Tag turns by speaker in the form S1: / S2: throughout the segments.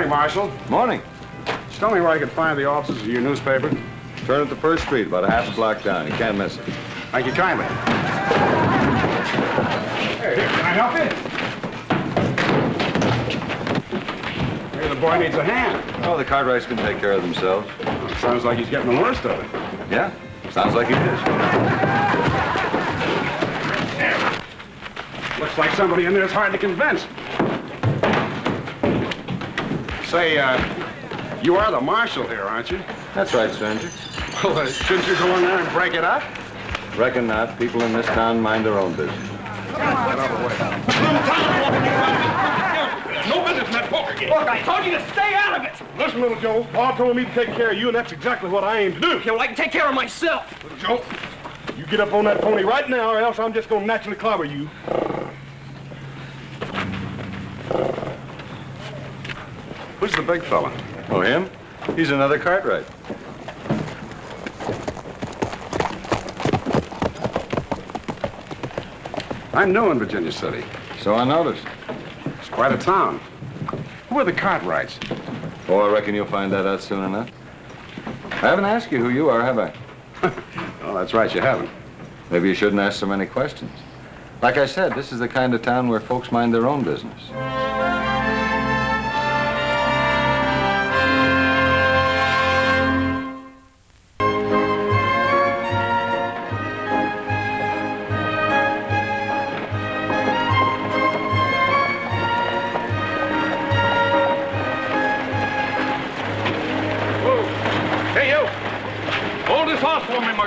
S1: Morning, Marshal.
S2: Morning.
S1: Just tell me where I can find the offices of your newspaper.
S2: Turn at the first street, about a half a block down. You can't miss it.
S1: Thank you kindly. Hey, can I help you? Maybe the boy needs a hand.
S2: Oh, the Cartwrights can take care of themselves.
S1: Well, it sounds like he's getting the worst of it.
S2: Yeah, sounds like he is.
S1: Looks like somebody in there is hard to convince. Say, you are the marshal here, aren't you?
S2: That's right, stranger.
S1: Well, shouldn't you go in there and break it up?
S2: Reckon not. People in this town mind their own business.
S1: Get out of the way.
S3: No business in that poker game.
S4: Look, I told you to stay out of it.
S3: Listen, little Joe, Pa told me to take care of you, and that's exactly what I aim to do.
S4: Okay, well, I can take care of myself.
S3: Little Joe, you get up on that pony right now, or else I'm just going to naturally clobber you.
S1: Who's the big fella?
S2: Oh, him? He's another Cartwright.
S1: I'm new in Virginia City.
S2: So I noticed.
S1: It's quite a town. Who are the Cartwrights?
S2: Oh, I reckon you'll find that out soon enough. I haven't asked you who you are, have I?
S1: Oh, that's right, you haven't.
S2: Maybe you shouldn't ask so many questions. Like I said, this is the kind of town where folks mind their own business.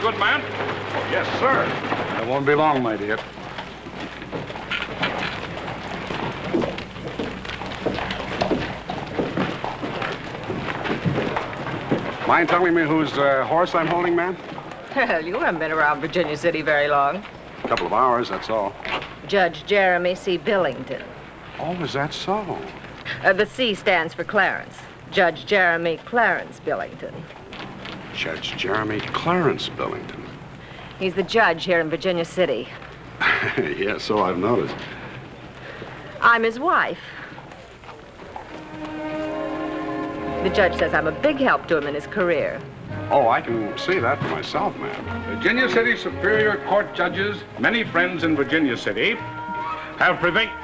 S3: Good man.
S1: Oh, yes, sir. That won't be long, my dear. Mind telling me whose horse I'm holding, ma'am?
S5: Well, you haven't been around Virginia City very long.
S1: A couple of hours, that's all.
S5: Judge Jeremy C. Billington.
S1: Oh, is that so?
S5: The C stands for Clarence. Judge Jeremy Clarence Billington.
S1: Judge Jeremy Clarence Billington.
S5: He's the judge here in Virginia City.
S1: Yes, so I've noticed.
S5: I'm his wife. The judge says I'm a big help to him in his career.
S1: Oh, I can see that for myself, ma'am.
S6: Virginia City Superior Court judges, many friends in Virginia City, have prevailed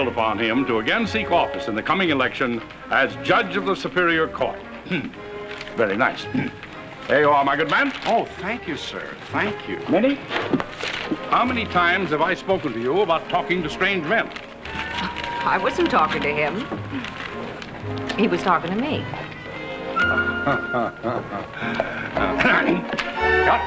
S6: upon him to again seek office in the coming election as judge of the Superior Court. Very nice. There you are, my good man.
S1: Oh, thank you, sir. Thank you.
S6: Many? How many times have I spoken to you about talking to strange men?
S5: I wasn't talking to him. He was talking to me.
S6: Cut.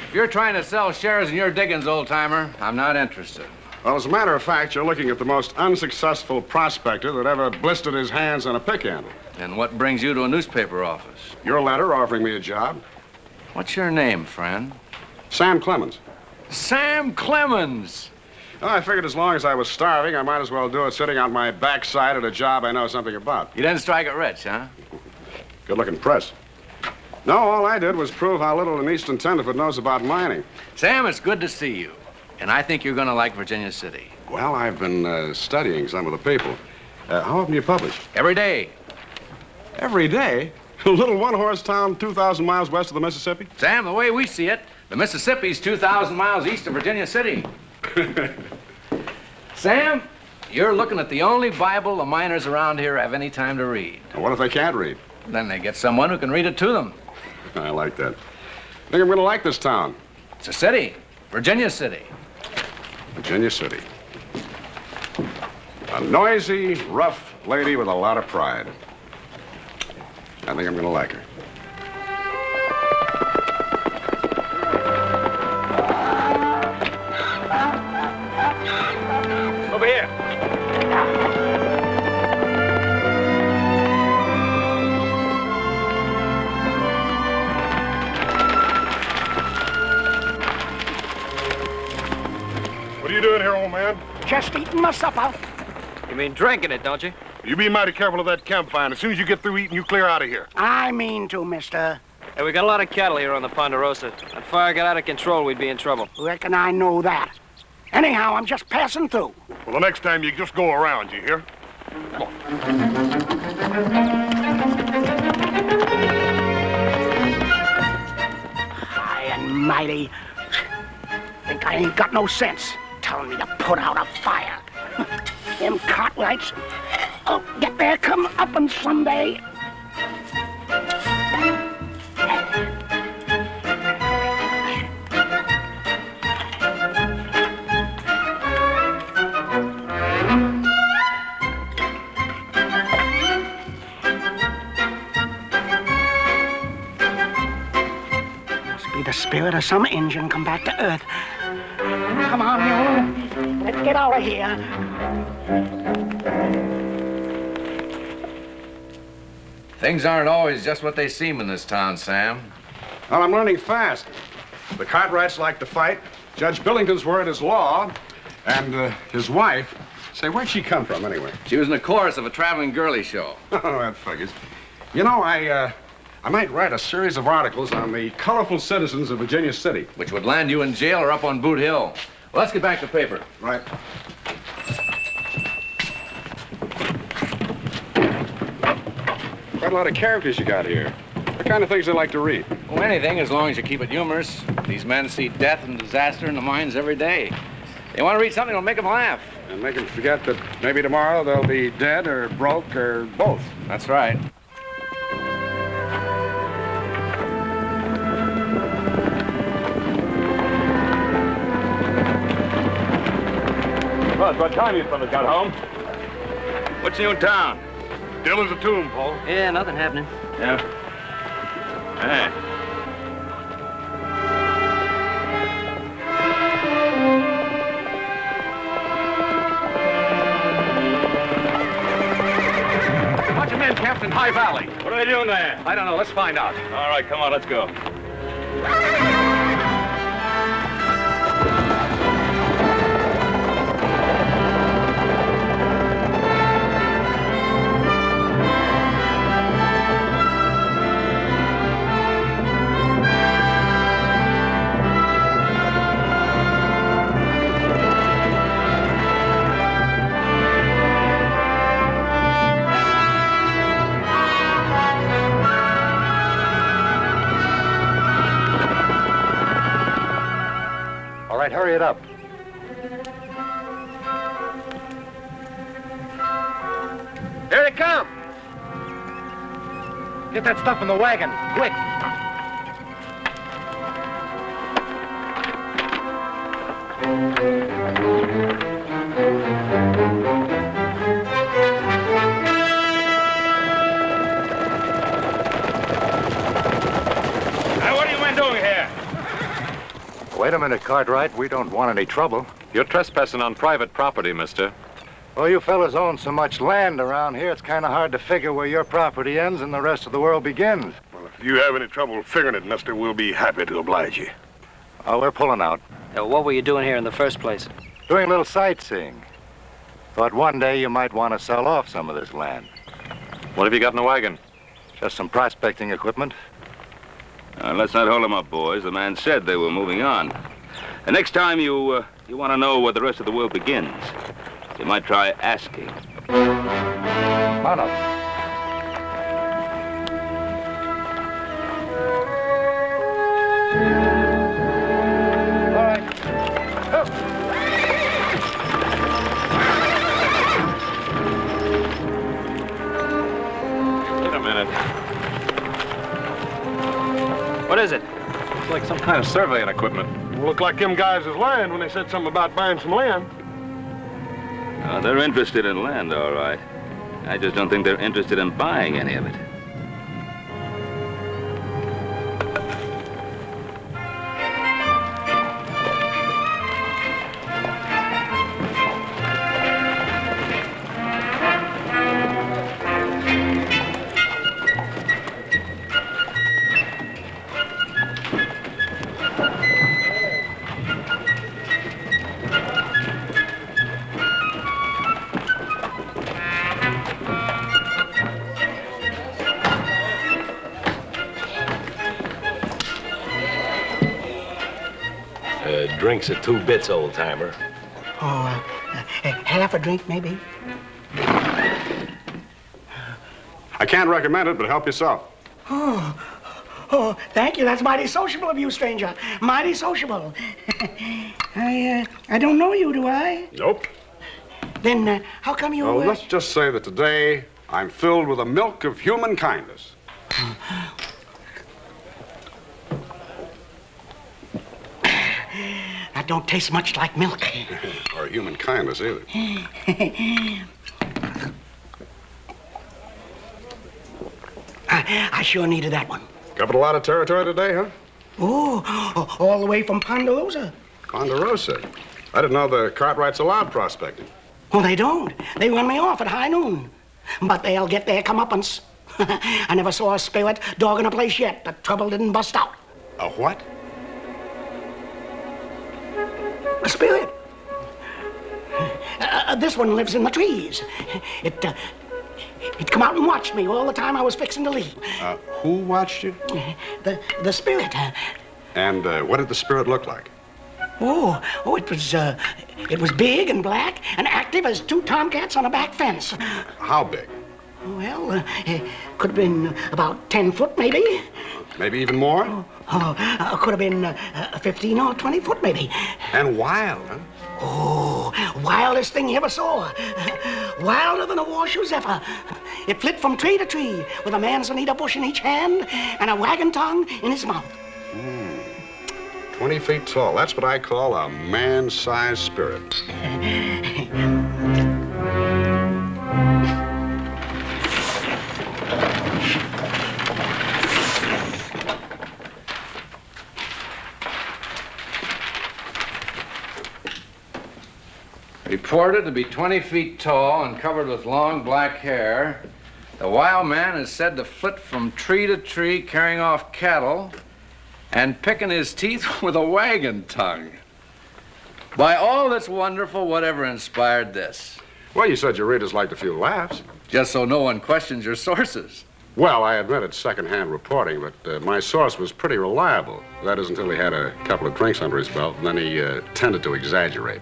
S7: If you're trying to sell shares in your diggings, old-timer, I'm not interested.
S1: Well, as a matter of fact, you're looking at the most unsuccessful prospector that ever blistered his hands on a pick handle.
S7: And what brings you to a newspaper office?
S1: Your letter offering me a job.
S7: What's your name, friend?
S1: Sam Clemens.
S7: Sam Clemens!
S1: Well, I figured as long as I was starving, I might as well do it sitting on my backside at a job I know something about.
S7: You didn't strike it rich, huh?
S1: Good-looking press. No, all I did was prove how little an Eastern tenderfoot knows about mining.
S7: Sam, it's good to see you. And I think you're going to like Virginia City.
S1: Well, I've been studying some of the people. How often do you publish?
S7: Every day.
S1: Every day? A little one-horse town 2,000 miles west of the Mississippi?
S7: Sam, the way we see it, the Mississippi's 2,000 miles east of Virginia City. Sam, you're looking at the only Bible the miners around here have any time to read.
S1: What if they can't read?
S7: Then they get someone who can read it to them.
S1: I like that. I think I'm going to like this town.
S7: It's a city. Virginia City.
S1: Virginia City. A noisy, rough lady with a lot of pride. I think I'm going to like her.
S3: Over here. What are you doing here, old man?
S8: just eating my supper.
S4: You mean drinking it, don't you?
S3: You be mighty careful of that campfire, and as soon as you get through eating, you clear out of here.
S8: I mean to, mister.
S4: Hey, we got a lot of cattle here on the Ponderosa. If fire got out of control, we'd be in trouble.
S8: Reckon I know that. Anyhow, I'm just passing through.
S3: Well, the next time you just go around, you hear? Come on.
S8: High and mighty. Think I ain't got no sense. Telling me to put out a fire. Them Cartwrights. Oh, get their comeuppance someday. Must be the spirit of some engine come back to Earth. Come on, Mule. Let's get out of here.
S7: Things aren't always just what they seem in this town, Sam.
S1: Well, I'm learning fast. The Cartwrights like to fight. Judge Billington's word is law. And his wife, say, where'd she come from, anyway?
S7: She was in the chorus of a traveling girlie show.
S1: Oh, that figures. You know, I might write a series of articles on the colorful citizens of Virginia City.
S7: Which would land you in jail or up on Boot Hill. Well, let's get back to paper.
S1: Right. Quite a lot of characters you got here. What kind of things they like to read?
S7: Well, anything, as long as you keep it humorous. These men see death and disaster in the mines every day. They want to read something that'll make them laugh.
S1: And make them forget that maybe tomorrow they'll be dead or broke or both.
S7: That's right.
S3: Well, it's about time you fellas got home.
S6: What's new in town?
S3: Still as a tomb, Paul.
S4: Yeah, nothing happening.
S6: Yeah. Hey.
S7: Bunch of men camped in High Valley.
S6: What are they doing there?
S7: I don't know. Let's find out.
S6: All right, come on, let's go.
S2: All right, hurry it up.
S8: Here they come.
S2: Get that stuff in the wagon, quick.
S6: Now, what are you men doing here?
S2: Wait a minute, Cartwright. We don't want any trouble.
S9: You're trespassing on private property, mister.
S2: Well, you fellas own so much land around here, it's kind of hard to figure where your property ends and the rest of the world begins.
S3: Well, if you have any trouble figuring it, mister, we'll be happy to oblige you.
S2: Oh, we're pulling out.
S4: What were you doing here in the first place?
S2: Doing a little sightseeing. Thought one day you might want to sell off some of this land.
S9: What have you got in the wagon?
S2: Just some prospecting equipment.
S6: Let's not hold them up, boys. The man said they were moving on. The next time you want to know where the rest of the world begins, you might try asking.
S2: Come on up. All right. Up.
S9: Wait a minute.
S4: What is it?
S9: It's like some kind of surveying equipment.
S3: Looked like them guys' land when they said something about buying some land.
S6: They're interested in land, all right. I just don't think they're interested in buying any of it.
S10: drinks are 2 bits, old-timer.
S8: Oh, half a drink, maybe?
S1: I can't recommend it, but help yourself.
S8: Oh, thank you. That's mighty sociable of you, stranger. Mighty sociable. I don't know you, do I?
S1: Nope.
S8: Then how come you...
S1: Well, let's just say that today I'm filled with the milk of human kindness.
S8: That don't taste much like milk.
S1: Or human kindness, either.
S8: I sure needed that one.
S1: Covered a lot of territory today, huh?
S8: Oh, all the way from Ponderosa.
S1: Ponderosa. I didn't know the Cartwrights allowed prospecting.
S8: Well, they don't. They run me off at high noon. But they'll get their comeuppance. I never saw a spirit dogging a place yet that trouble didn't bust out.
S1: A what?
S8: A spirit. This one lives in the trees. It come out and watched me all the time I was fixing to leave.
S1: Who watched you?
S8: The spirit.
S1: And what did the spirit look like?
S8: It was big and black and active as 2 tomcats on a back fence.
S1: How big?
S8: Well, could have been about 10 foot, maybe.
S1: Maybe even more?
S8: Could have been 15 or 20 foot, maybe.
S1: And wild, huh?
S8: Oh, wildest thing you ever saw. Wilder than a Washoe zephyr. It flit from tree to tree with a manzanita bush in each hand and a wagon tongue in his mouth.
S1: 20 feet tall. That's what I call a man-sized spirit.
S7: Reported to be 20 feet tall and covered with long black hair. The wild man is said to flit from tree to tree carrying off cattle and picking his teeth with a wagon tongue. By all that's wonderful, whatever inspired this?
S1: Well, you said your readers liked a few laughs.
S7: Just so no one questions your sources.
S1: Well, I admit it's second-hand reporting, but my source was pretty reliable. That is until he had a couple of drinks under his belt, and then he tended to exaggerate.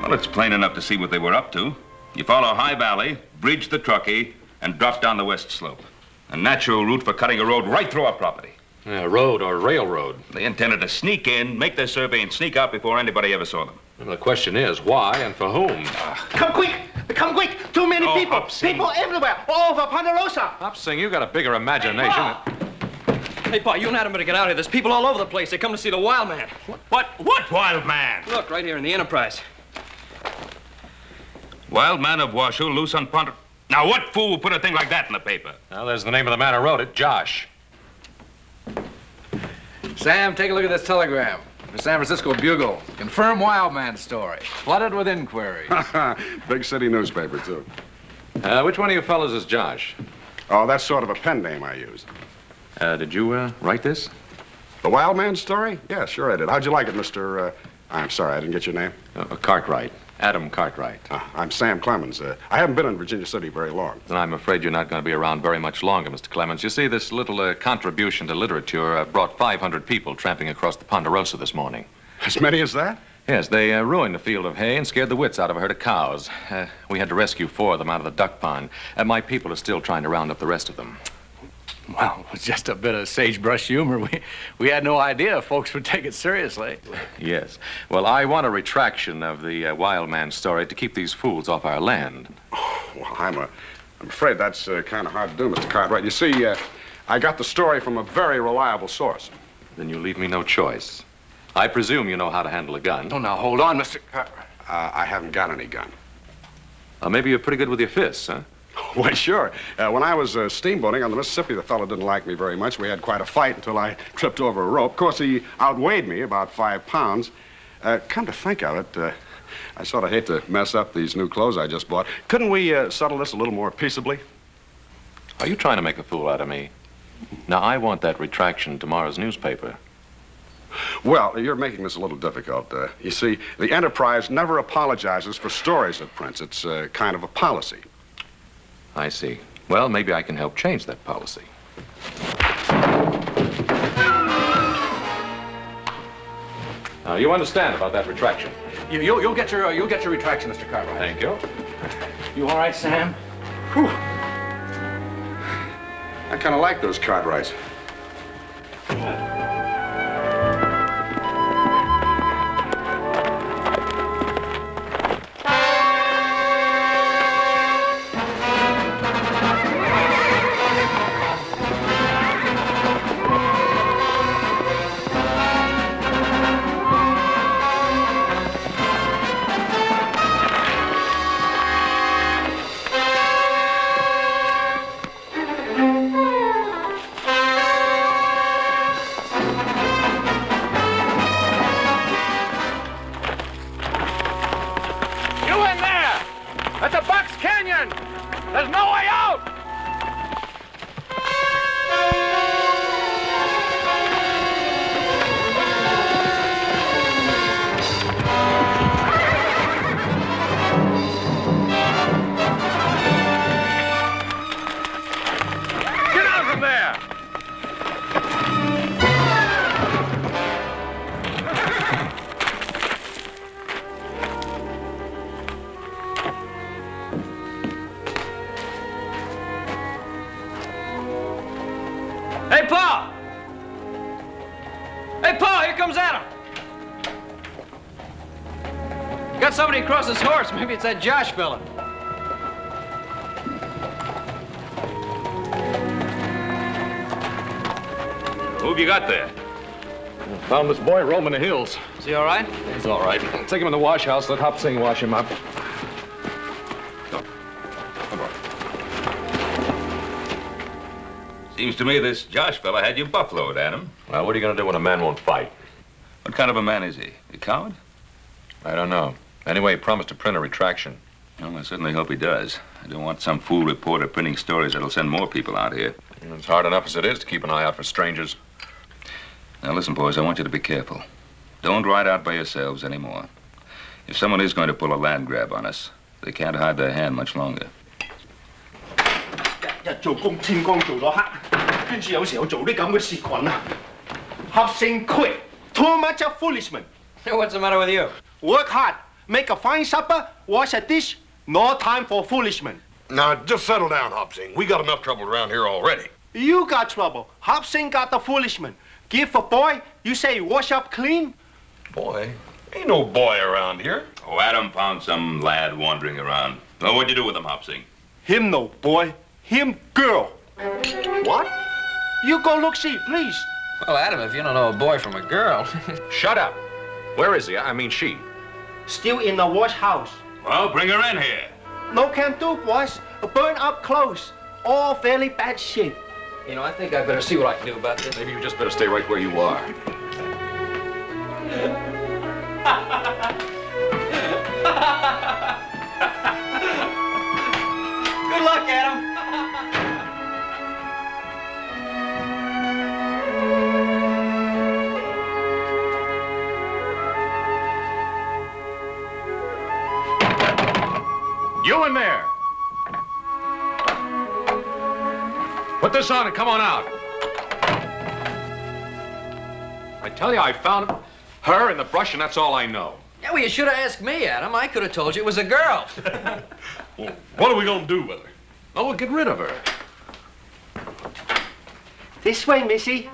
S11: Well, it's plain enough to see what they were up to. You follow High Valley, bridge the Truckee, and drop down the west slope. A natural route for cutting a road right through our property.
S9: Road or railroad.
S11: They intended to sneak in, make their survey, and sneak out before anybody ever saw them.
S9: Well, the question is, why and for whom?
S8: Come quick! Come quick! Too many people! People everywhere! All over Ponderosa!
S9: Upsing, you got a bigger imagination.
S4: Hey, Pa, you and Adam better get out of here. There's people all over the place. They come to see the wild man.
S11: What wild man?
S4: Look, right here in the Enterprise.
S11: Wild man of Washoe, loose on Ponderosa. Now, what fool would put a thing like that in the paper?
S9: Well, there's the name of the man who wrote it, Josh.
S7: Sam, take a look at this telegram. The San Francisco Bugle. Confirm wild man story. Flooded with inquiries.
S1: Big city newspaper, too.
S9: Which one of you fellas is Josh?
S1: Oh, that's sort of a pen name I use.
S9: Did you write this?
S1: The Wild Man story? Yeah, sure I did. How'd you like it, Mr. I'm sorry, I didn't get your name.
S9: Cartwright. Adam Cartwright.
S1: I'm Sam Clemens. I haven't been in Virginia City very long.
S9: And I'm afraid you're not going to be around very much longer, Mr. Clemens. You see, this little contribution to literature brought 500 people tramping across the Ponderosa this morning.
S1: As many as that?
S9: Yes, they ruined the field of hay and scared the wits out of a herd of cows. We had to rescue 4 of them out of the duck pond. My people are still trying to round up the rest of them.
S7: Well, it was just a bit of sagebrush humor. We had no idea folks would take it seriously.
S9: Yes. Well, I want a retraction of the wild man story to keep these fools off our land.
S1: Oh, well, I'm afraid that's kind of hard to do, Mr. Cartwright. You see, I got the story from a very reliable source.
S9: Then you leave me no choice. I presume you know how to handle a gun.
S7: Oh, now, hold on, Mr. Cartwright.
S1: I haven't got any gun.
S9: Maybe you're pretty good with your fists, huh?
S1: Why, sure. When I was steamboating on the Mississippi, the fellow didn't like me very much. We had quite a fight until I tripped over a rope. Of course, he outweighed me about 5 pounds. Come to think of it, I sort of hate to mess up these new clothes I just bought. Couldn't we settle this a little more peaceably?
S9: Are you trying to make a fool out of me? Now, I want that retraction in tomorrow's newspaper.
S1: Well, you're making this a little difficult. You see, the Enterprise never apologizes for stories it prints. It's kind of a policy.
S9: I see. Well, maybe I can help change that policy. Now, you understand about that retraction?
S7: You'll get your retraction, Mr. Cartwright.
S9: Thank you.
S7: You all right, Sam?
S1: Whew. I kind of like those Cartwrights.
S4: Somebody across his horse. Maybe it's that Josh fella.
S11: Who've you got there?
S9: Found this boy roaming the hills.
S4: Is he all right?
S9: He's all right. Take him in the wash house. Let Hop Sing wash him up. Go. Come on.
S11: Seems to me this Josh fella had you buffaloed, Adam.
S9: Well, what are you going to do when a man won't fight?
S11: What kind of a man is he? A coward?
S9: I don't know. Anyway, he promised to print a retraction.
S11: Well, I certainly hope he does. I don't want some fool reporter printing stories that'll send more people out here.
S9: It's hard enough as it is to keep an eye out for strangers.
S11: Now, listen, boys, I want you to be careful. Don't ride out by yourselves anymore. If someone is going to pull a land grab on us, they can't hide their hand much longer.
S8: 日做工天光做到黑，跟住有時候做啲咁嘅事群啊，合成 quit, too much of foolishness.
S4: What's the matter with you?
S8: Work hard, make a fine supper, wash a dish, no time for foolishness.
S3: Now, just settle down, Hopsing. We got enough trouble around here already.
S8: You got trouble. Hobson got the foolishness. Give a boy, you say wash up clean?
S3: Boy? Ain't no boy around here.
S11: Oh, Adam found some lad wandering around. Well, what'd you do with him, Hopsing?
S8: Him no boy, him girl.
S3: What?
S8: You go look see, please.
S4: Well, Adam, if you don't know a boy from a girl.
S9: Shut up. Where is he? I mean, she.
S8: Still in the wash house.
S11: Well, bring her in here.
S8: No can do, boys. Burn up clothes. All very bad shape.
S4: You know, I think I better see what I can do about this.
S9: Maybe you just better stay right where you are.
S4: Good luck, Adam.
S9: You in there! Put this on and come on out. I tell you, I found her in the brush, and that's all I know.
S4: Yeah, well, you should have asked me, Adam. I could have told you it was a girl.
S3: Well, what are we gonna do with her?
S9: Oh, we'll get rid of her.
S8: This way, Missy.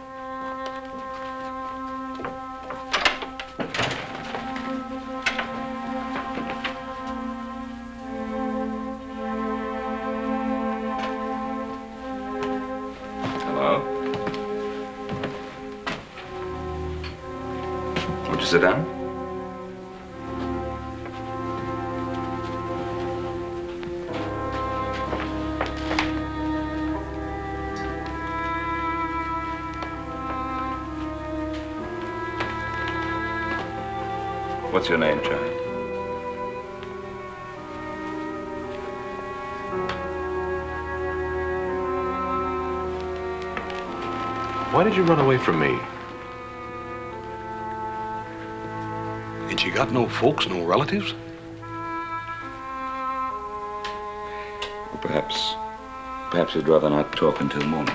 S11: Sit down. What's your name, child?
S9: Why did you run away from me?
S3: Ain't you got no folks, no relatives?
S11: Well, perhaps you'd rather not talk until morning.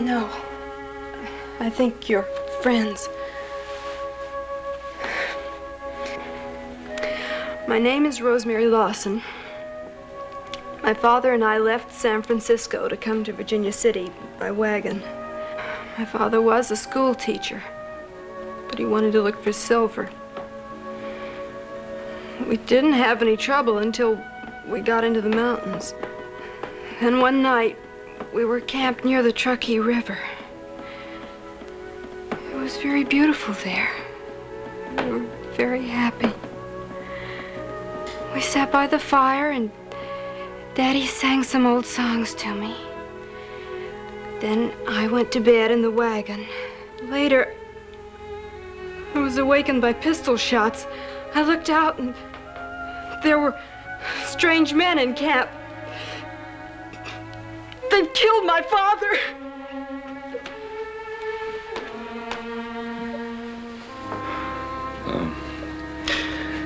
S12: No. I think you're friends. My name is Rosemary Lawson. My father and I left San Francisco to come to Virginia City by wagon. My father was a school teacher, but he wanted to look for silver. We didn't have any trouble until we got into the mountains. Then one night, we were camped near the Truckee River. It was very beautiful there. We were very happy. We sat by the fire and Daddy sang some old songs to me. Then I went to bed in the wagon. Later, I was awakened by pistol shots. I looked out and there were strange men in camp. They've killed my father.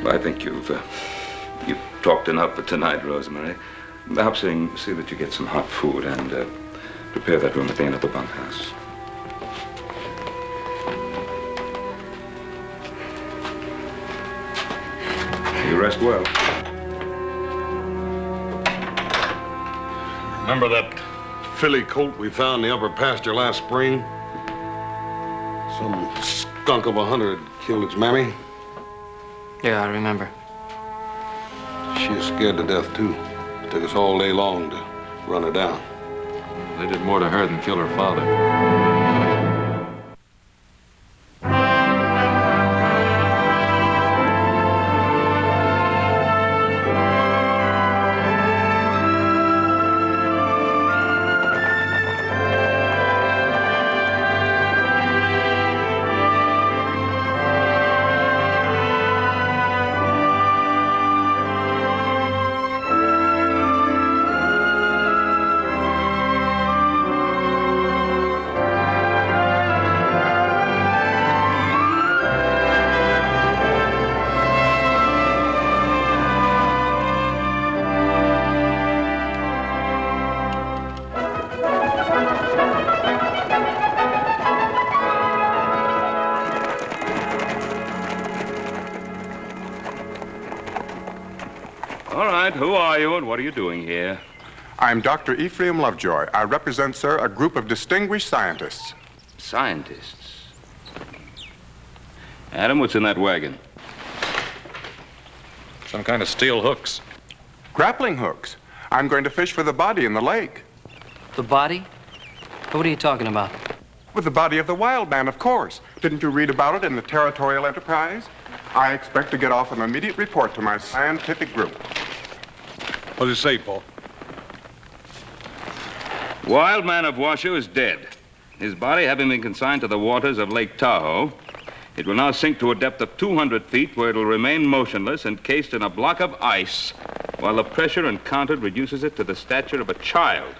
S11: I think you've talked enough for tonight, Rosemary. Perhaps see that you get some hot food and prepare that room at the end of the bunkhouse. You rest well.
S1: Remember that filly colt we found in the upper pasture last spring? Some skunk of a hunter had killed its mammy.
S4: Yeah, I remember.
S1: She was scared to death, too. It took us all day long to run her down.
S9: They did more to her than kill her father.
S11: Who are you and what are you doing here?
S13: I'm Dr. Ephraim Lovejoy. I represent, sir, a group of distinguished scientists.
S11: Scientists? Adam, what's in that wagon?
S9: Some kind of steel hooks.
S13: Grappling hooks. I'm going to fish for the body in the lake.
S4: The body? What are you talking about?
S13: With the body of the wild man, of course. Didn't you read about it in the Territorial Enterprise? I expect to get off an immediate report to my scientific group.
S1: What does it say, Paul?
S11: Wild man of Washoe is dead. His body having been consigned to the waters of Lake Tahoe, it will now sink to a depth of 200 feet where it will remain motionless, encased in a block of ice, while the pressure encountered reduces it to the stature of a child.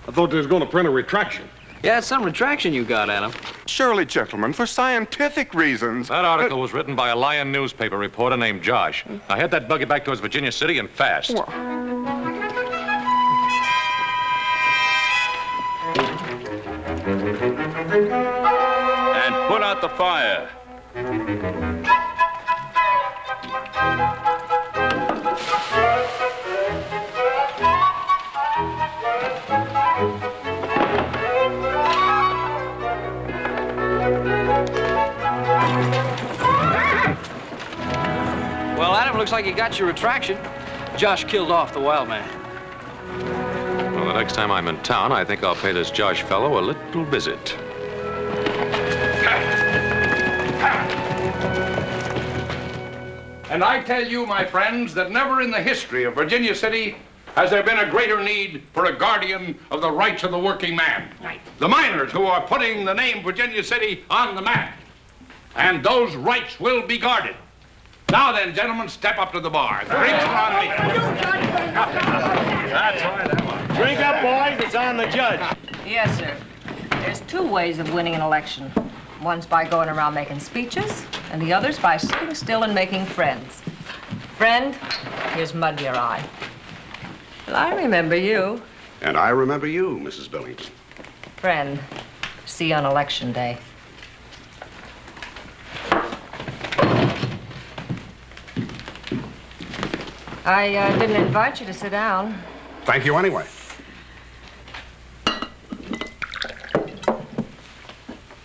S1: I thought they was going to print a retraction.
S4: Yeah, it's some retraction you got, Adam.
S13: Surely, gentlemen, for scientific reasons.
S9: That article was written by a Lion newspaper reporter named Josh. Now head that buggy back towards Virginia City and fast.
S11: And put out the fire.
S4: Well, Adam, looks like you got your retraction. Josh killed off the wild man.
S9: Well, the next time I'm in town, I think I'll pay this Josh fellow a little visit.
S7: And I tell you, my friends, that never in the history of Virginia City has there been a greater need for a guardian of the rights of the working man. Right. The miners who are putting the name Virginia City on the map. And those rights will be guarded. Now then, gentlemen, step up to the bar. The drinks are on me.
S3: That's right. Drink up, boys. It's on the judge.
S5: Yes, sir. There's two ways of winning an election. One's by going around making speeches, and the other's by sitting still and making friends. Friend, here's mud in your eye. Well, I remember you.
S1: And I remember you, Mrs. Billington.
S5: Friend, See you on Election Day. I didn't invite you to sit down.
S1: Thank you anyway.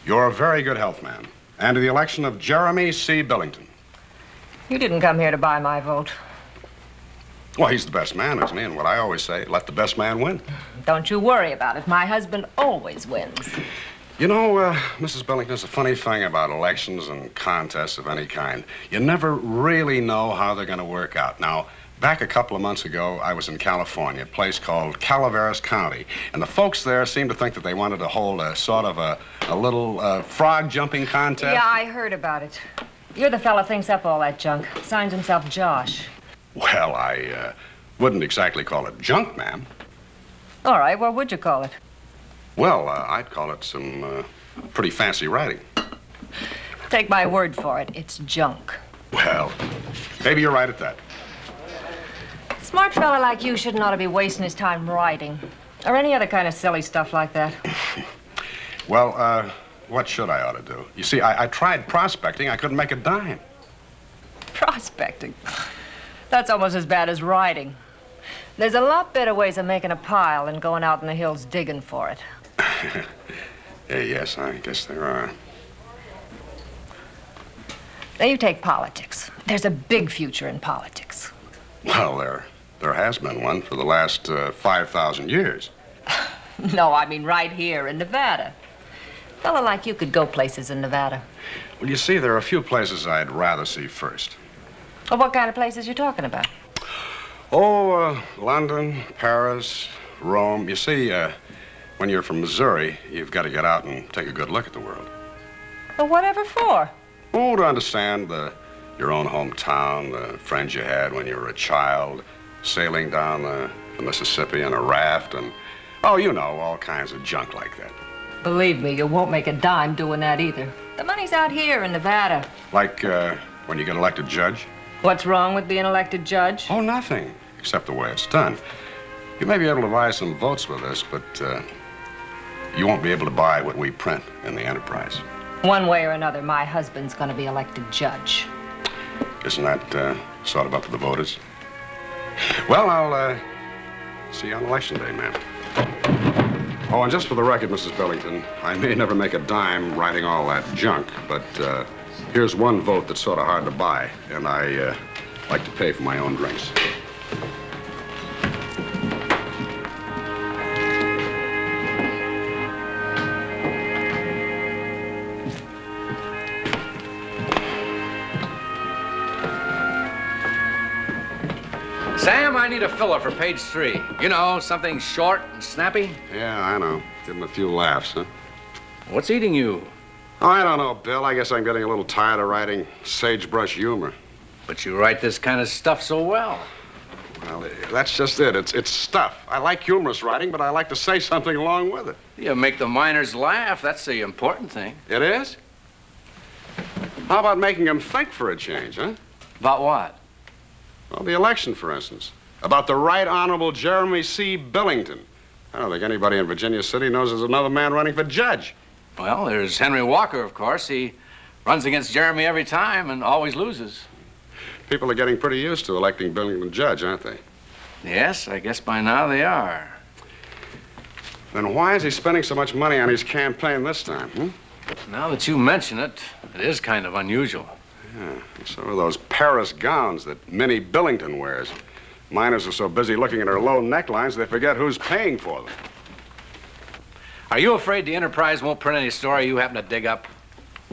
S1: You're a very good health, man. And to the election of Jeremy C. Billington.
S5: You didn't come here to buy my vote.
S1: Well, he's the best man, isn't he? And what I always say, let the best man win.
S5: Don't you worry about it. My husband always wins.
S1: You know, Mrs. Billington, there's a funny thing about elections and contests of any kind. You never really know how they're going to work out. Now, back a couple of months ago, I was in California, a place called Calaveras County. And the folks there seemed to think that they wanted to hold a sort of a little frog jumping contest.
S5: Yeah, I heard about it. You're the fella thinks up all that junk. Signs himself Josh.
S1: Well, I wouldn't exactly call it junk, ma'am.
S5: All right, what would you call it?
S1: Well, I'd call it some pretty fancy writing.
S5: Take my word for it. It's junk.
S1: Well, maybe you're right at that.
S5: A smart fella like you shouldn't ought to be wasting his time writing. Or any other kind of silly stuff like that.
S1: Well, what should I ought to do? You see, I tried prospecting. I couldn't make a dime.
S5: Prospecting? That's almost as bad as writing. There's a lot better ways of making a pile than going out in the hills digging for it.
S1: Yes, I guess there are.
S5: Now, you take politics. There's a big future in politics.
S1: Well, there has been one for the last 5,000 years.
S5: No, I mean right here in Nevada. A fella like you could go places in Nevada.
S1: Well, you see, there are a few places I'd rather see first.
S5: Well, what kind of places you talking about?
S1: Oh, London, Paris, Rome. You see, when you're from Missouri, you've got to get out and take a good look at the world.
S5: Well, whatever for?
S1: Oh, to understand your own hometown, the friends you had when you were a child, sailing down the Mississippi in a raft, and, oh, you know, all kinds of junk like that.
S5: Believe me, you won't make a dime doing that either. The money's out here in Nevada.
S1: Like when you get elected judge?
S5: What's wrong with being elected judge?
S1: Oh, nothing, except the way it's done. You may be able to buy some votes with this, but you won't be able to buy what we print in the Enterprise.
S5: One way or another, my husband's going to be elected judge.
S1: Isn't that sort of up to the voters? Well, I'll see you on Election Day, ma'am. Oh, and just for the record, Mrs. Billington, I may never make a dime writing all that junk, but here's one vote that's sort of hard to buy, and I like to pay for my own drinks.
S7: Sam, I need a filler for page 3. You know, something short and snappy.
S1: Yeah, I know. Give him a few laughs, huh?
S7: What's eating you?
S1: Oh, I don't know, Bill. I guess I'm getting a little tired of writing sagebrush humor.
S7: But you write this kind of stuff so well.
S1: Well, that's just it. It's stuff. I like humorous writing, but I like to say something along with it.
S7: You make the miners laugh. That's the important thing.
S1: It is? How about making them think for a change, huh?
S7: About what?
S1: Well, the election, for instance. About the Right Honorable Jeremy C. Billington. I don't think anybody in Virginia City knows there's another man running for judge.
S7: Well, there's Henry Walker, of course. He runs against Jeremy every time and always loses.
S1: People are getting pretty used to electing Billington judge, aren't they?
S7: Yes, I guess by now they are.
S1: Then why is he spending so much money on his campaign this time, hmm?
S7: Now that you mention it, it is kind of unusual.
S1: Yeah, so are those Paris gowns that Minnie Billington wears. Miners are so busy looking at her low necklines, they forget who's paying for them.
S7: Are you afraid the Enterprise won't print any story you happen to dig up?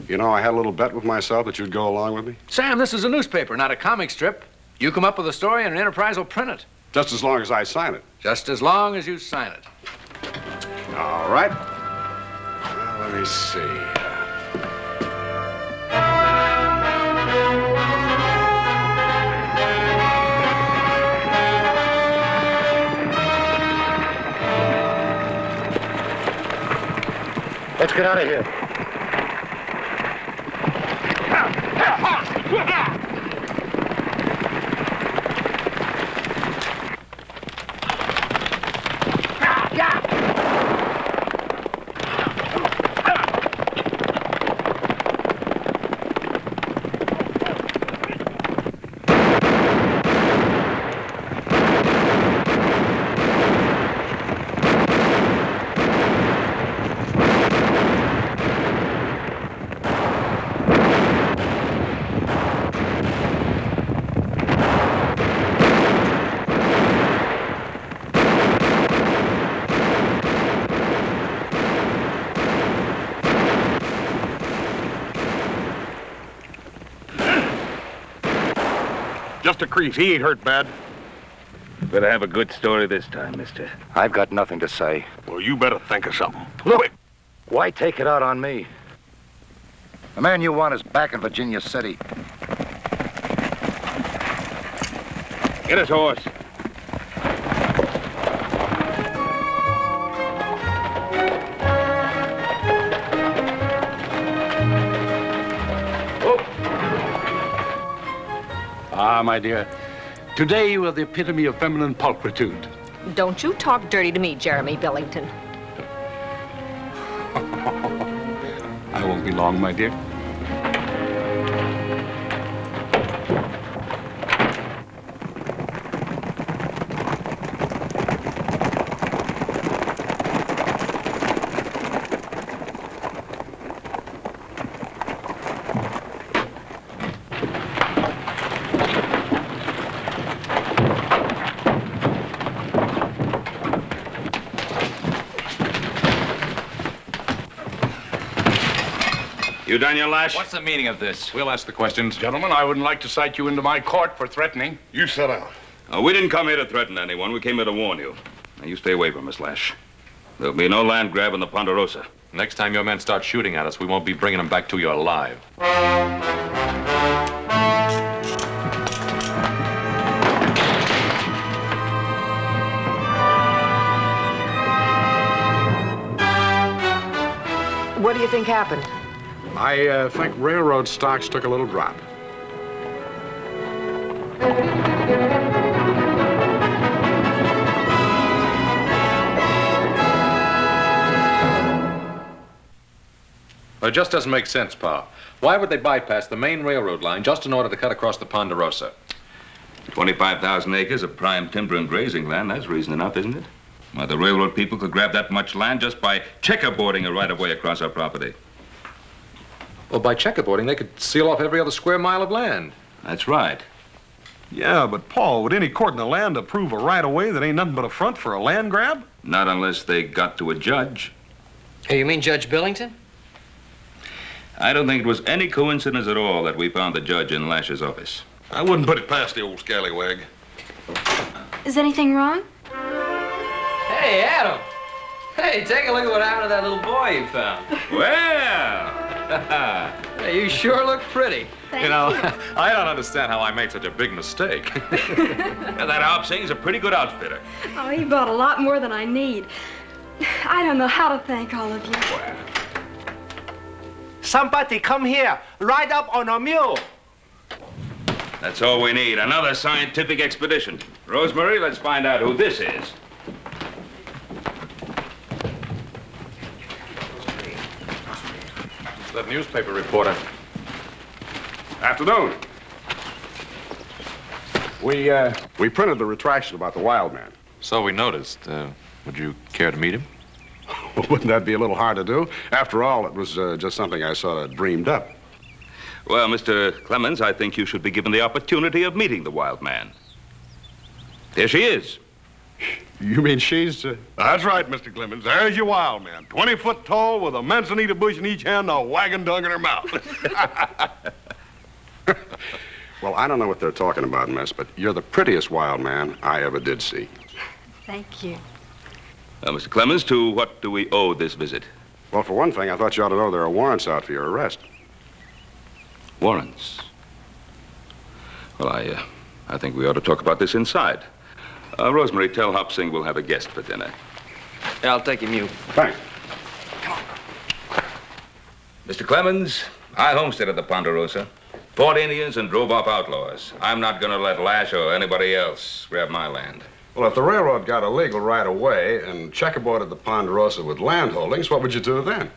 S1: You know, I had a little bet with myself that you'd go along with me.
S7: Sam, this is a newspaper, not a comic strip. You come up with a story and the Enterprise will print it.
S1: Just as long as I sign it.
S7: Just as long as you sign it.
S1: All right. Well, let me see.
S2: Let's get out of here.
S3: Mr. Crease. He ain't hurt bad.
S11: Better have a good story this time, mister.
S2: I've got nothing to say.
S3: Well, you better think of something.
S2: Look, why take it out on me? The man you want is back in Virginia City.
S11: Get his horse.
S6: Ah, my dear. Today you are the epitome of feminine pulchritude.
S5: Don't you talk dirty to me, Jeremy Billington.
S6: I won't be long, my dear.
S11: You done your lash?
S9: What's the meaning of this? We'll ask the questions.
S6: Gentlemen, I wouldn't like to cite you into my court for threatening.
S3: You sit down.
S11: We didn't come here to threaten anyone. We came here to warn you. Now, you stay away from us, Lash. There'll be no land grab in the Ponderosa.
S9: Next time your men start shooting at us, we won't be bringing them back to you alive.
S5: What do you think happened?
S1: I think railroad stocks took a little drop.
S9: Well, it just doesn't make sense, Pa. Why would they bypass the main railroad line just in order to cut across the Ponderosa?
S11: 25,000 acres of prime timber and grazing land. That's reason enough, isn't it? Well, the railroad people could grab that much land just by checkerboarding a right-of-way across our property.
S9: Well, by checkerboarding, they could seal off every other square mile of land.
S11: That's right.
S1: Yeah, but Paul, would any court in the land approve a right-of-way that ain't nothing but a front for a land grab?
S11: Not unless they got to a judge.
S4: Hey, you mean Judge Billington?
S11: I don't think it was any coincidence at all that we found the judge in Lash's office.
S3: I wouldn't put it past the old scallywag.
S12: Is anything wrong?
S4: Hey, Adam. Hey, take a look at what happened to that little boy you found.
S11: Well.
S4: Hey, you sure look pretty.
S12: Thank
S9: you know, I don't understand how I made such a big mistake.
S11: That Hop Singh's a pretty good outfitter.
S12: Oh, he bought a lot more than I need. I don't know how to thank all of you.
S14: Somebody come here, ride up on a mule.
S11: That's all we need, another scientific expedition. Rosemary, let's find out who this is.
S9: That newspaper reporter.
S1: Afternoon. We printed the retraction about the wild man.
S9: So we noticed. Would you care to meet him?
S1: Wouldn't that be a little hard to do? After all, it was just something I sort of dreamed up.
S11: Well, Mr. Clemens, I think you should be given the opportunity of meeting the wild man. There she is.
S1: You mean she's...
S3: That's right, Mr. Clemens. There's your wild man. 20 foot tall with a manzanita bush in each hand and a wagon dung in her mouth.
S1: Well, I don't know what they're talking about, miss, but you're the prettiest wild man I ever did see.
S12: Thank you.
S11: Mr. Clemens, to what do we owe this visit?
S1: Well, for one thing, I thought you ought to know there are warrants out for your arrest.
S11: Warrants? Well, I think we ought to talk about this inside. Rosemary, tell Hop Singh we'll have a guest for dinner.
S4: Yeah, I'll take him, you.
S1: Thanks.
S11: Mr. Clemens, I homesteaded the Ponderosa, fought Indians and drove off outlaws. I'm not going to let Lash or anybody else grab my land.
S1: Well, if the railroad got a legal right-of-way and checkerboarded the Ponderosa with land holdings, what would you do then?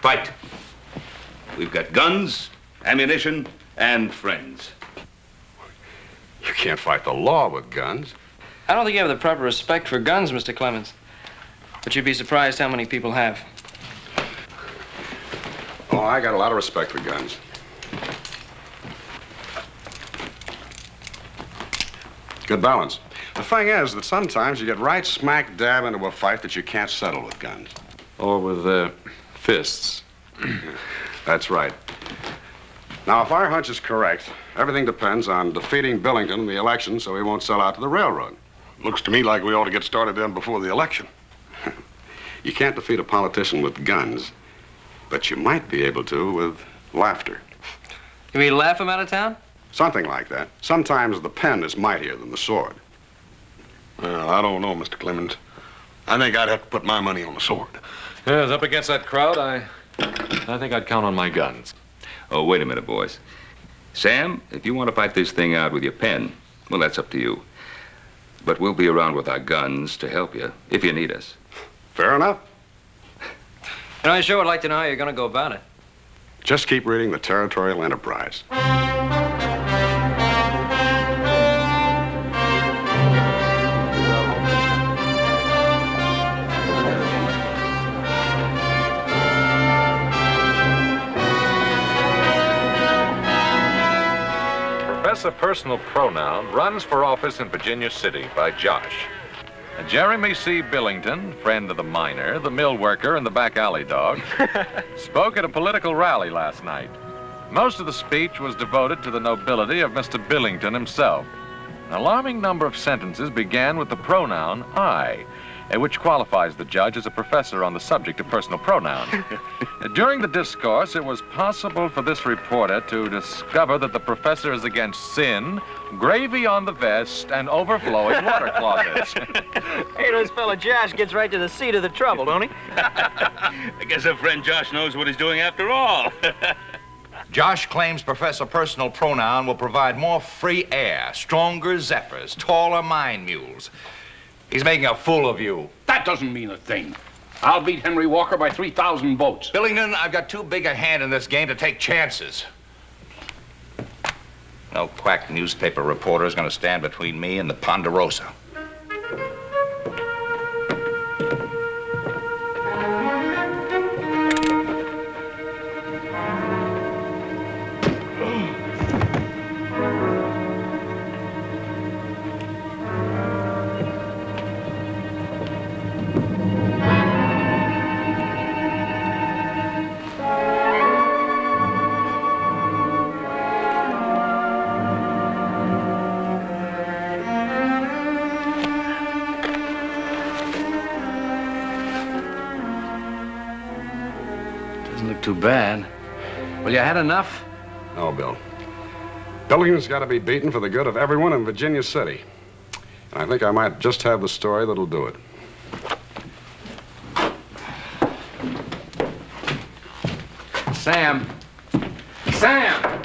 S11: Fight. We've got guns, ammunition, and friends.
S1: You can't fight the law with guns.
S4: I don't think you have the proper respect for guns, Mr. Clemens. But you'd be surprised how many people have.
S1: Oh, I got a lot of respect for guns. Good balance. The thing is that sometimes you get right smack dab into a fight that you can't settle with guns.
S9: Or with fists.
S1: That's right. Now, if our hunch is correct, everything depends on defeating Billington in the election so he won't sell out to the railroad.
S3: Looks to me like we ought to get started then before the election.
S1: You can't defeat a politician with guns, but you might be able to with laughter.
S4: You mean laugh him out of town?
S1: Something like that. Sometimes the pen is mightier than the sword.
S3: Well, I don't know, Mr. Clemens. I think I'd have to put my money on the sword.
S9: Yes, up against that crowd, I think I'd count on my guns.
S11: Oh, wait a minute, boys. Sam, if you want to fight this thing out with your pen, well, that's up to you. But we'll be around with our guns to help you if you need us.
S1: Fair enough.
S4: And I sure would like to know how you're going to go about it.
S1: Just keep reading the Territorial Enterprise.
S9: Professor Personal Pronoun runs for office in Virginia City by Josh. Jeremy C. Billington, friend of the miner, the mill worker, and the back alley dog, spoke at a political rally last night. Most of the speech was devoted to the nobility of Mr. Billington himself. An alarming number of sentences began with the pronoun I, which qualifies the judge as a professor on the subject of personal pronouns. During the discourse, it was possible for this reporter to discover that the professor is against sin, gravy on the vest, and overflowing water closets.
S4: Hey, this fella Josh gets right to the seat of the trouble, don't he?
S11: I guess our friend Josh knows what he's doing after all.
S15: Josh claims Professor Personal Pronoun will provide more free air, stronger zephyrs, taller mine mules. He's making a fool of you.
S16: That doesn't mean a thing. I'll beat Henry Walker by 3,000 votes.
S15: Billington, I've got too big a hand in this game to take chances. No quack newspaper reporter is going to stand between me and the Ponderosa.
S7: Too bad. Well, you had enough?
S1: No, Bill. Billington's got to be beaten for the good of everyone in Virginia City. And I think I might just have the story that'll do it.
S7: Sam. Sam!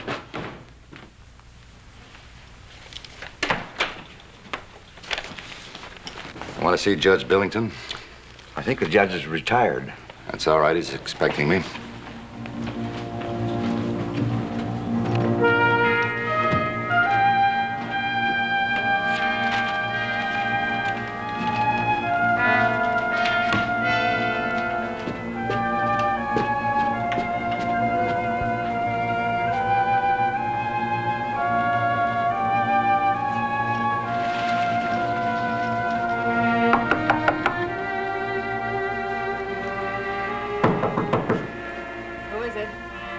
S15: Want to see Judge Billington?
S10: I think the judge is retired.
S15: That's all right. He's expecting me.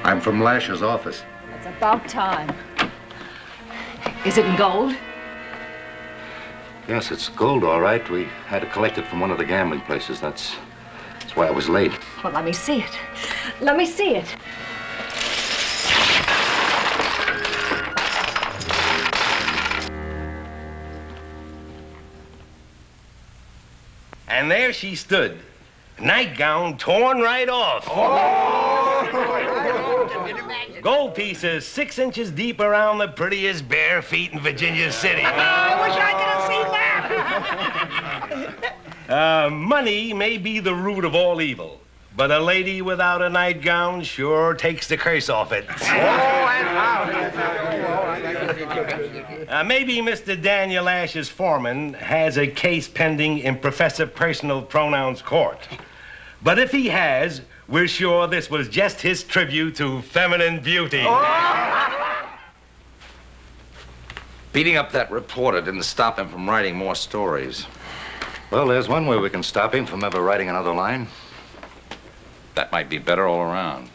S2: I'm from Lash's office.
S5: It's about time. Is it in gold?
S15: Yes, it's gold, all right. We had to collect it from one of the gambling places. That's why I was late.
S5: Well, let me see it. Let me see it.
S14: And there she stood, nightgown torn right off. Gold pieces 6 inches deep around the prettiest bare feet in Virginia City.
S8: I wish I could have seen that.
S14: Money may be the root of all evil, but a lady without a nightgown sure takes the curse off it. Maybe Mr. Daniel Ash's foreman has a case pending in Professor Personal Pronoun's court. But if he has, we're sure this was just his tribute to feminine beauty.
S15: Beating up that reporter didn't stop him from writing more stories. Well, there's one way we can stop him from ever writing another line.
S7: That might be better all around.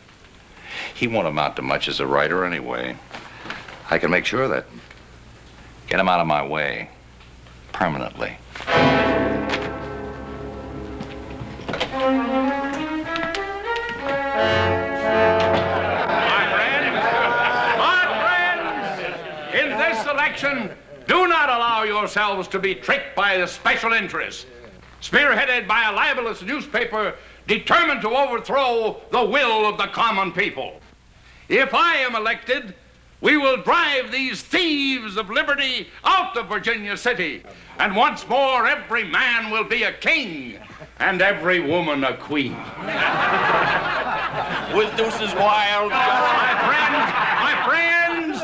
S15: He won't amount to much as a writer anyway. I can make sure of that. Get him out of my way. Permanently.
S16: In this election, do not allow yourselves to be tricked by the special interests, spearheaded by a libelous newspaper determined to overthrow the will of the common people. If I am elected, we will drive these thieves of liberty out of Virginia City, and once more every man will be a king and every woman a queen.
S17: With deuces wild.
S16: My friends!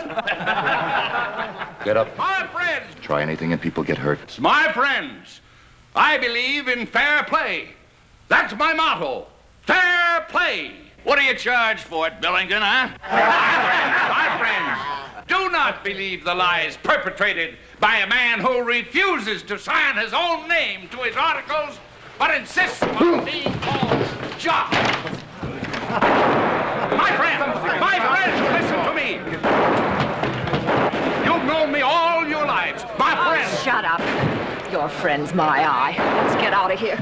S15: Get up.
S16: My friends!
S15: Try anything and people get hurt.
S16: My friends, I believe in fair play. That's my motto. Fair play.
S17: What do you charge for it, Billington, huh?
S16: My friends, do not believe the lies perpetrated by a man who refuses to sign his own name to his articles, but insists on being called Jock. My friends, listen to me. You've known me all your lives. My friends.
S5: Shut up. Your friend's my eye. Let's get out of here.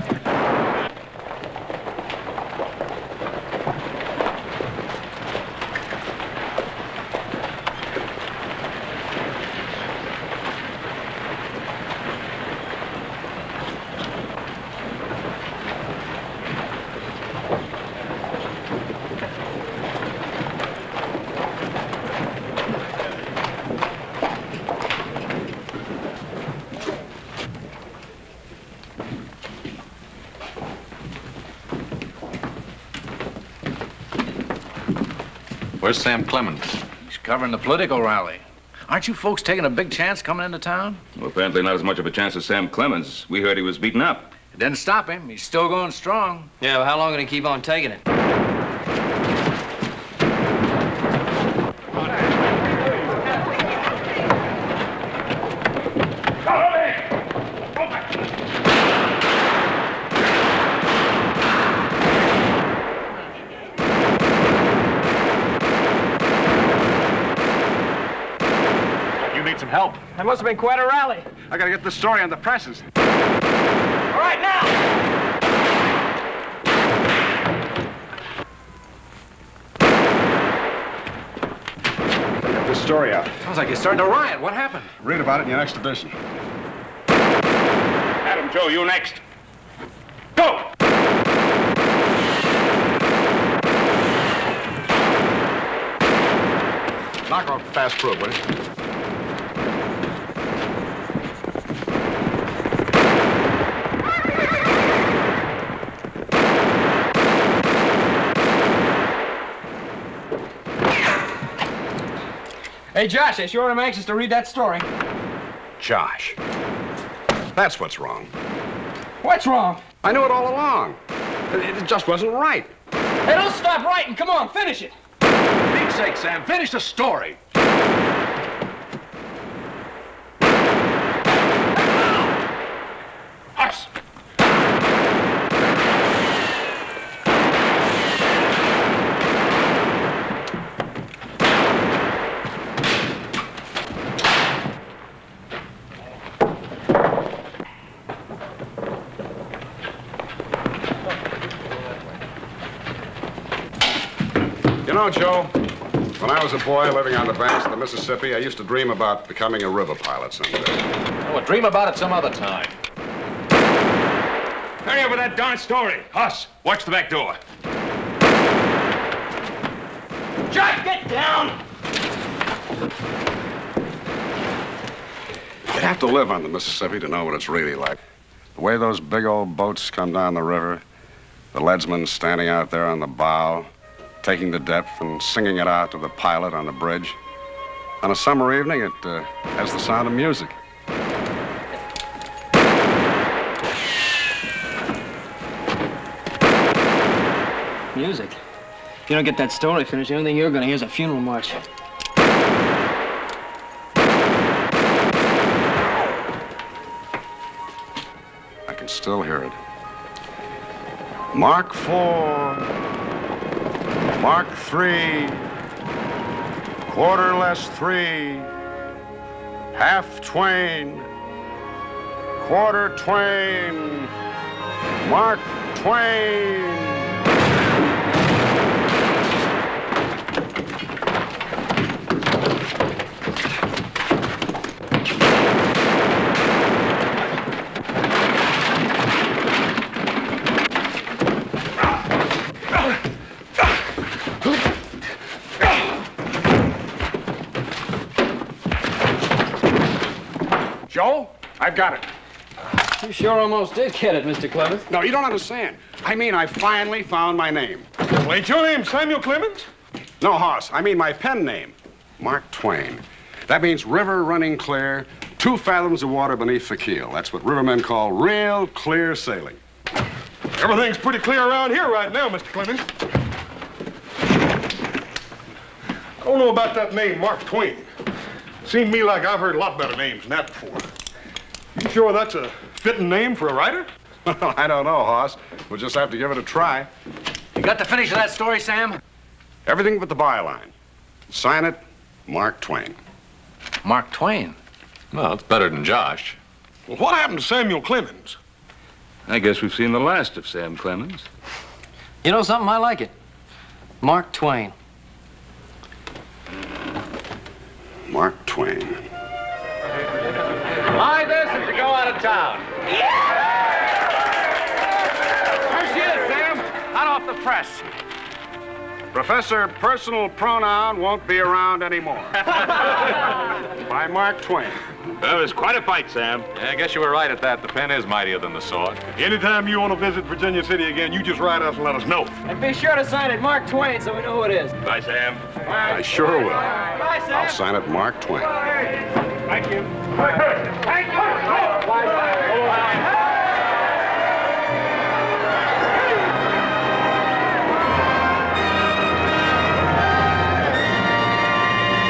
S9: Where's Sam Clemens?
S7: He's covering the political rally. Aren't you folks taking a big chance coming into town?
S11: Well, apparently not as much of a chance as Sam Clemens. We heard he was beaten up.
S7: It didn't stop him. He's still going strong.
S4: Yeah, but how long can he keep on taking it? Help. That must have been quite a rally.
S1: I gotta get this story on the presses.
S4: All right, now!
S1: Get this story out.
S7: Sounds like you're starting to riot. What happened?
S1: Read about it in your next edition.
S16: Adam, Joe, you next. Go!
S1: Knock off fast proof, will you?
S4: Hey, Josh, I sure am anxious to read that story.
S1: Josh. That's what's wrong.
S4: What's wrong?
S1: I knew it all along. It just wasn't right.
S4: Hey, don't stop writing. Come on, finish it.
S16: For Pete's sake, Sam, finish the story. Us.
S1: You know, Joe, when I was a boy living on the banks of the Mississippi, I used to dream about becoming a river pilot someday.
S15: Oh, well, dream about it some other time.
S16: Hurry up with that darn story. Us, watch the back door.
S4: Josh, get down!
S1: You have to live on the Mississippi to know what it's really like. The way those big old boats come down the river, the leadsman standing out there on the bow, taking the depth and singing it out to the pilot on the bridge. On a summer evening, it has the sound of music.
S4: Music? If you don't get that story finished, the only thing you're gonna hear is a funeral march.
S1: I can still hear it. Mark 4. Mark 3, quarter less 3, half Twain, quarter Twain, Mark Twain.
S3: Joe, I've got it.
S4: You sure almost did get it, Mr. Clemens.
S1: No, you don't understand. I mean, I finally found my name.
S3: Well, ain't your name Samuel Clemens?
S1: No, Hoss. I mean my pen name, Mark Twain. That means river running clear, 2 fathoms of water beneath the keel. That's what rivermen call real clear sailing.
S3: Everything's pretty clear around here right now, Mr. Clemens. I don't know about that name, Mark Twain. Seemed to me like I've heard a lot better names than that before. You sure that's a fitting name for a writer?
S1: Well, I don't know, Hoss. We'll just have to give it a try.
S7: You got the finish of that story, Sam?
S1: Everything but the byline. Sign it, Mark Twain.
S7: Mark Twain?
S9: Well, it's better than Josh.
S3: Well, what happened to Samuel Clemens?
S11: I guess we've seen the last of Sam Clemens.
S4: You know something? I like it. Mark Twain.
S1: Mark Twain.
S15: Lie this if you go out of town. There she is, Sam. Hot off the press.
S1: Professor Personal Pronoun won't be around anymore. By Mark Twain.
S11: That was quite a fight, Sam.
S9: Yeah, I guess you were right at that. The pen is mightier than the sword.
S3: Anytime you want to visit Virginia City again, you just write us and let us know.
S4: And be sure to sign it Mark Twain so we know who it is.
S11: Bye, Sam.
S1: I sure will.
S4: Bye, Sam.
S1: I'll sign it Mark Twain.
S3: Thank you.
S8: Thank you.